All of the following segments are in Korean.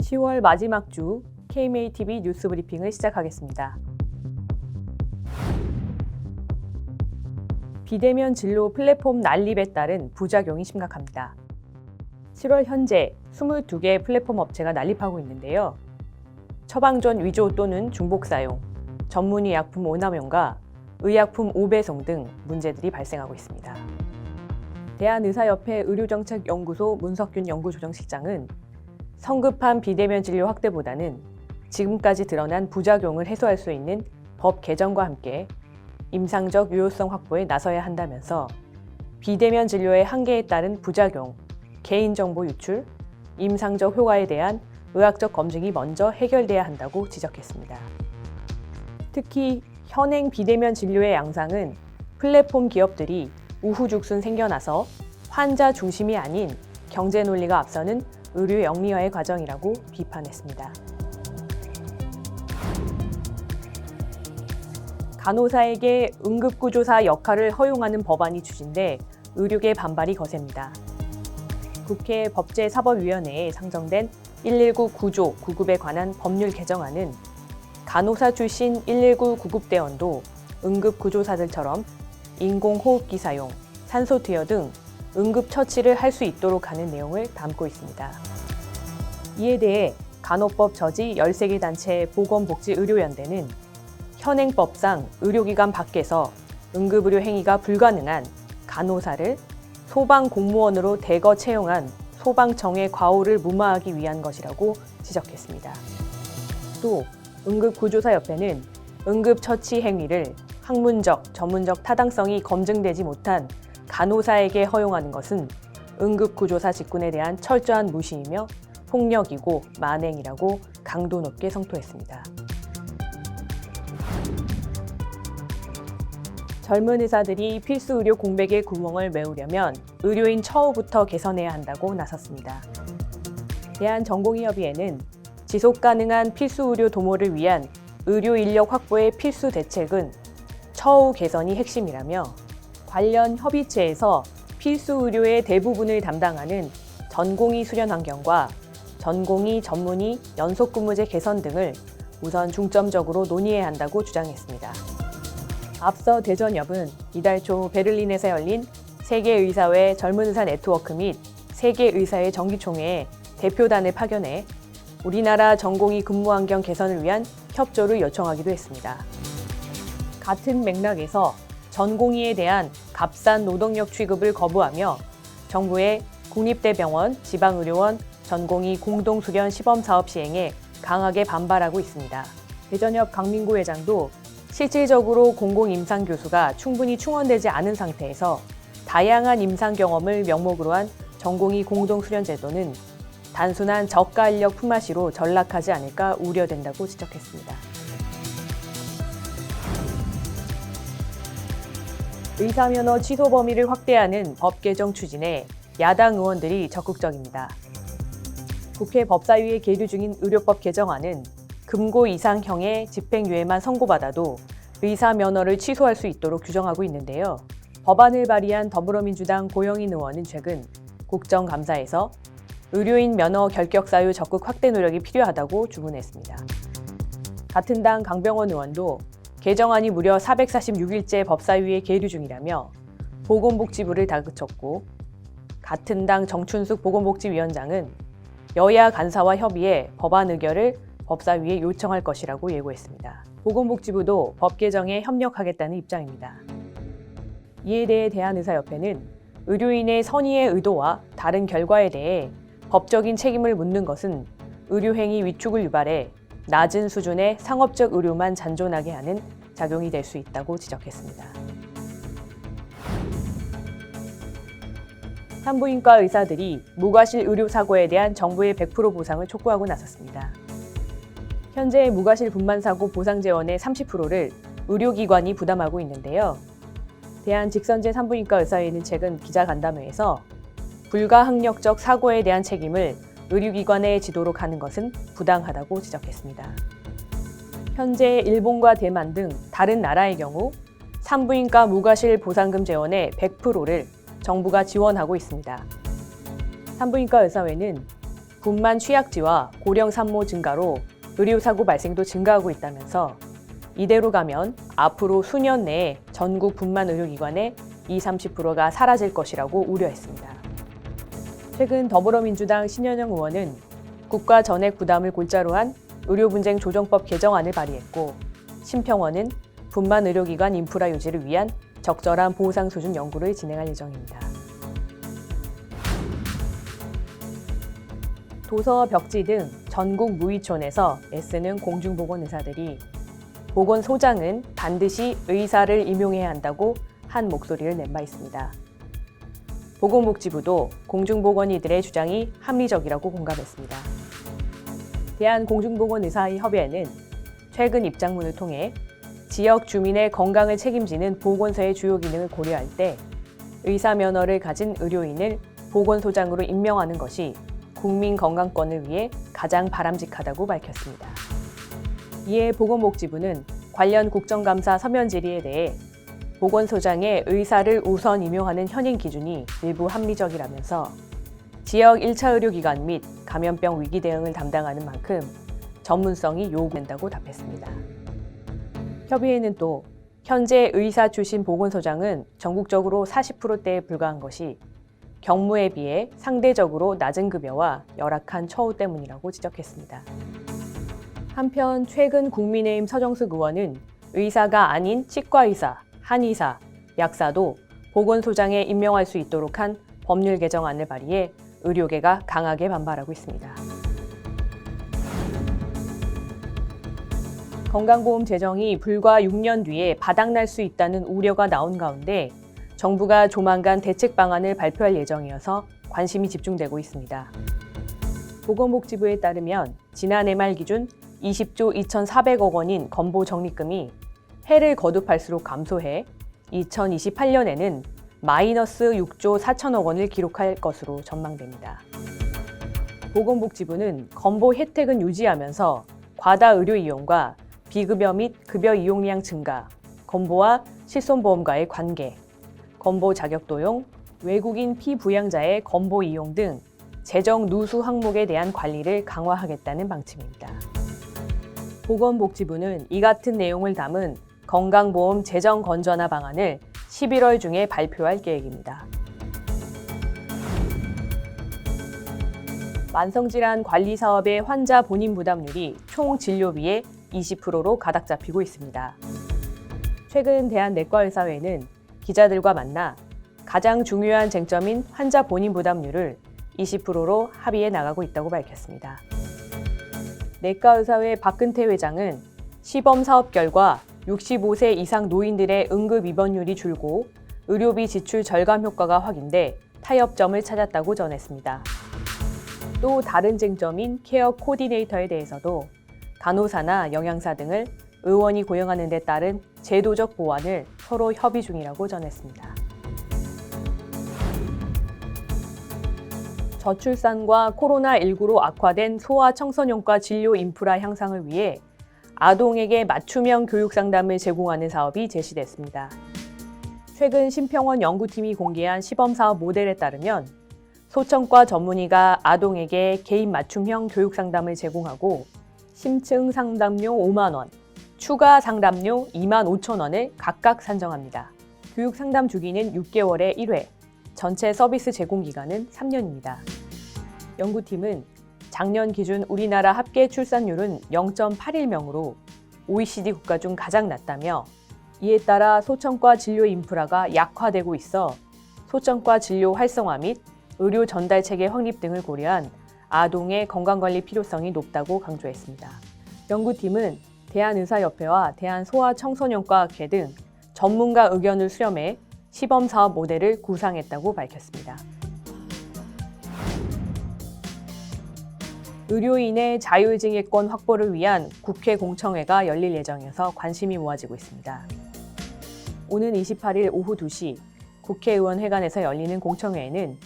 10월 마지막 주 KMATV 뉴스 브리핑을 시작하겠습니다. 비대면 진로 플랫폼 난립에 따른 부작용이 심각합니다. 7월 현재 22개 플랫폼 업체가 난립하고 있는데요. 처방전 위조 또는 중복 사용, 전문의 약품 오남용과 의약품 오배송 등 문제들이 발생하고 있습니다. 대한의사협회 의료정책연구소 문석균 연구조정실장은 성급한 비대면 진료 확대보다는 지금까지 드러난 부작용을 해소할 수 있는 법 개정과 함께 임상적 유효성 확보에 나서야 한다면서 비대면 진료의 한계에 따른 부작용, 개인정보 유출, 임상적 효과에 대한 의학적 검증이 먼저 해결돼야 한다고 지적했습니다. 특히 현행 비대면 진료의 양상은 플랫폼 기업들이 우후죽순 생겨나서 환자 중심이 아닌 경제 논리가 앞서는 의료 영리화의 과정이라고 비판했습니다. 간호사에게 응급구조사 역할을 허용하는 법안이 추진돼 의료계 반발이 거셉니다. 국회 법제사법위원회에 상정된 119 구조 구급에 관한 법률 개정안은 간호사 출신 119 구급대원도 응급구조사들처럼 인공호흡기 사용, 산소투여 등 응급처치를 할 수 있도록 하는 내용을 담고 있습니다. 이에 대해 간호법 저지 13개 단체 보건복지의료연대는 현행법상 의료기관 밖에서 응급의료 행위가 불가능한 간호사를 소방공무원으로 대거 채용한 소방청의 과오를 무마하기 위한 것이라고 지적했습니다. 또 응급구조사협회는 응급처치 행위를 학문적, 전문적 타당성이 검증되지 못한 간호사에게 허용하는 것은 응급구조사 직군에 대한 철저한 무시이며 폭력이고 만행이라고 강도 높게 성토했습니다. 젊은 의사들이 필수 의료 공백의 구멍을 메우려면 의료인 처우부터 개선해야 한다고 나섰습니다. 대한전공의협의회는 지속 가능한 필수 의료 도모를 위한 의료 인력 확보의 필수 대책은 처우 개선이 핵심이라며 관련 협의체에서 필수 의료의 대부분을 담당하는 전공의 수련 환경과 전공의 전문의 연속근무제 개선 등을 우선 중점적으로 논의해야 한다고 주장했습니다. 앞서 대전협은 이달 초 베를린에서 열린 세계의사회 젊은의사 네트워크 및 세계의사회 정기총회에 대표단을 파견해 우리나라 전공의 근무 환경 개선을 위한 협조를 요청하기도 했습니다. 같은 맥락에서 전공의에 대한 값싼 노동력 취급을 거부하며 정부의 국립대병원, 지방의료원, 전공의 공동수련 시범사업 시행에 강하게 반발하고 있습니다. 대전협 강민구 회장도 실질적으로 공공임상교수가 충분히 충원되지 않은 상태에서 다양한 임상 경험을 명목으로 한 전공의 공동수련제도는 단순한 저가 인력 품앗이로 전락하지 않을까 우려된다고 지적했습니다. 의사면허 취소 범위를 확대하는 법 개정 추진에 야당 의원들이 적극적입니다. 국회 법사위에 계류 중인 의료법 개정안은 금고 이상형의 집행유예만 선고받아도 의사면허를 취소할 수 있도록 규정하고 있는데요. 법안을 발의한 더불어민주당 고영인 의원은 최근 국정감사에서 의료인 면허 결격 사유 적극 확대 노력이 필요하다고 주문했습니다. 같은 당 강병원 의원도 개정안이 무려 446일째 법사위에 계류 중이라며 보건복지부를 다그쳤고 같은 당 정춘숙 보건복지위원장은 여야 간사와 협의해 법안 의결을 법사위에 요청할 것이라고 예고했습니다. 보건복지부도 법 개정에 협력하겠다는 입장입니다. 이에 대해 대한의사협회는 의료인의 선의의 의도와 다른 결과에 대해 법적인 책임을 묻는 것은 의료행위 위축을 유발해 낮은 수준의 상업적 의료만 잔존하게 하는 작용이 될 수 있다고 지적했습니다. 산부인과 의사들이 무과실 의료사고에 대한 정부의 100% 보상을 촉구하고 나섰습니다. 현재 무과실 분만사고 보상재원의 30%를 의료기관이 부담하고 있는데요. 대한직선제 산부인과 의사회는 최근 기자간담회에서 불가항력적 사고에 대한 책임을 의료기관의 지도로 가는 것은 부당하다고 지적했습니다. 현재 일본과 대만 등 다른 나라의 경우 산부인과 무과실 보상금 재원의 100%를 정부가 지원하고 있습니다. 산부인과 의사회는 분만 취약지와 고령 산모 증가로 의료사고 발생도 증가하고 있다면서 이대로 가면 앞으로 수년 내에 전국 분만 의료기관의 20-30%가 사라질 것이라고 우려했습니다. 최근 더불어민주당 신현영 의원은 국가 전액 부담을 골자로 한 의료분쟁 조정법 개정안을 발의했고, 심평원은 분만 의료기관 인프라 유지를 위한 적절한 보상 수준 연구를 진행할 예정입니다. 도서, 벽지 등 전국 무의촌에서 애쓰는 공중보건의사들이 보건소장은 반드시 의사를 임용해야 한다고 한 목소리를 낸 바 있습니다. 보건복지부도 공중보건의들의 주장이 합리적이라고 공감했습니다. 대한공중보건의사협의회는 최근 입장문을 통해 지역 주민의 건강을 책임지는 보건소의 주요 기능을 고려할 때 의사 면허를 가진 의료인을 보건소장으로 임명하는 것이 국민 건강권을 위해 가장 바람직하다고 밝혔습니다. 이에 보건복지부는 관련 국정감사 서면 질의에 대해 보건소장의 의사를 우선 임용하는 현행 기준이 일부 합리적이라면서 지역 1차 의료기관 및 감염병 위기 대응을 담당하는 만큼 전문성이 요구된다고 답했습니다. 협의회는 또 현재 의사 출신 보건소장은 전국적으로 40%대에 불과한 것이 경무에 비해 상대적으로 낮은 급여와 열악한 처우 때문이라고 지적했습니다. 한편 최근 국민의힘 서정숙 의원은 의사가 아닌 치과의사, 한의사, 약사도 보건소장에 임명할 수 있도록 한 법률 개정안을 발의해 의료계가 강하게 반발하고 있습니다. 건강보험 재정이 불과 6년 뒤에 바닥날 수 있다는 우려가 나온 가운데 정부가 조만간 대책 방안을 발표할 예정이어서 관심이 집중되고 있습니다. 보건복지부에 따르면 지난해 말 기준 20조 2,400억 원인 건보 적립금이 해를 거듭할수록 감소해 2028년에는 마이너스 6조 4천억 원을 기록할 것으로 전망됩니다. 보건복지부는 건보 혜택은 유지하면서 과다 의료 이용과 비급여 및 급여 이용량 증가, 건보와 실손보험과의 관계, 건보 자격 도용, 외국인 피부양자의 건보 이용 등 재정 누수 항목에 대한 관리를 강화하겠다는 방침입니다. 보건복지부는 이 같은 내용을 담은 건강보험 재정 건전화 방안을 11월 중에 발표할 계획입니다. 만성질환 관리 사업의 환자 본인 부담률이 총 진료비의 20%로 가닥 잡히고 있습니다. 최근 대한내과의사회는 기자들과 만나 가장 중요한 쟁점인 환자 본인 부담률을 20%로 합의해 나가고 있다고 밝혔습니다. 내과의사회 박근태 회장은 시범 사업 결과 65세 이상 노인들의 응급 입원율이 줄고 의료비 지출 절감 효과가 확인돼 타협점을 찾았다고 전했습니다. 또 다른 쟁점인 케어 코디네이터에 대해서도 간호사나 영양사 등을 의원이 고용하는 데 따른 제도적 보완을 서로 협의 중이라고 전했습니다. 저출산과 코로나19로 악화된 소아청소년과 진료 인프라 향상을 위해 아동에게 맞춤형 교육 상담을 제공하는 사업이 제시됐습니다. 최근 심평원 연구팀이 공개한 시범사업 모델에 따르면 소청과 전문의가 아동에게 개인 맞춤형 교육 상담을 제공하고 심층 상담료 5만 원, 추가 상담료 2만 5천 원을 각각 산정합니다. 교육 상담 주기는 6개월에 1회, 전체 서비스 제공 기간은 3년입니다. 연구팀은 작년 기준 우리나라 합계 출산율은 0.81명으로 OECD 국가 중 가장 낮다며 이에 따라 소청과 진료 인프라가 약화되고 있어 소청과 진료 활성화 및 의료 전달 체계 확립 등을 고려한 아동의 건강관리 필요성이 높다고 강조했습니다. 연구팀은 대한의사협회와 대한소아청소년과학회 등 전문가 의견을 수렴해 시범사업 모델을 구상했다고 밝혔습니다. 의료인의 자율징계권 확보를 위한 국회 공청회가 열릴 예정이어서 관심이 모아지고 있습니다. 오는 28일 오후 2시 국회의원회관에서 열리는 공청회에는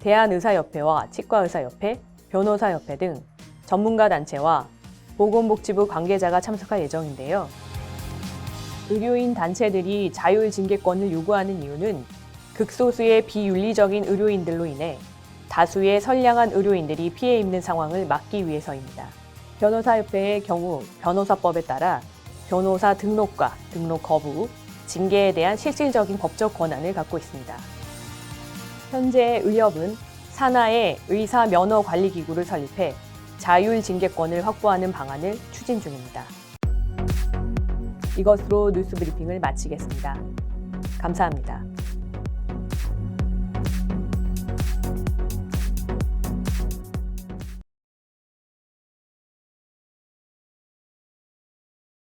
대한의사협회와 치과의사협회, 변호사협회 등 전문가 단체와 보건복지부 관계자가 참석할 예정인데요. 의료인 단체들이 자율징계권을 요구하는 이유는 극소수의 비윤리적인 의료인들로 인해 다수의 선량한 의료인들이 피해 입는 상황을 막기 위해서입니다. 변호사협회의 경우 변호사법에 따라 변호사 등록과 등록 거부, 징계에 대한 실질적인 법적 권한을 갖고 있습니다. 현재 의협은 산하의 의사 면허 관리 기구를 설립해 자율 징계권을 확보하는 방안을 추진 중입니다. 이것으로 뉴스 브리핑을 마치겠습니다. 감사합니다.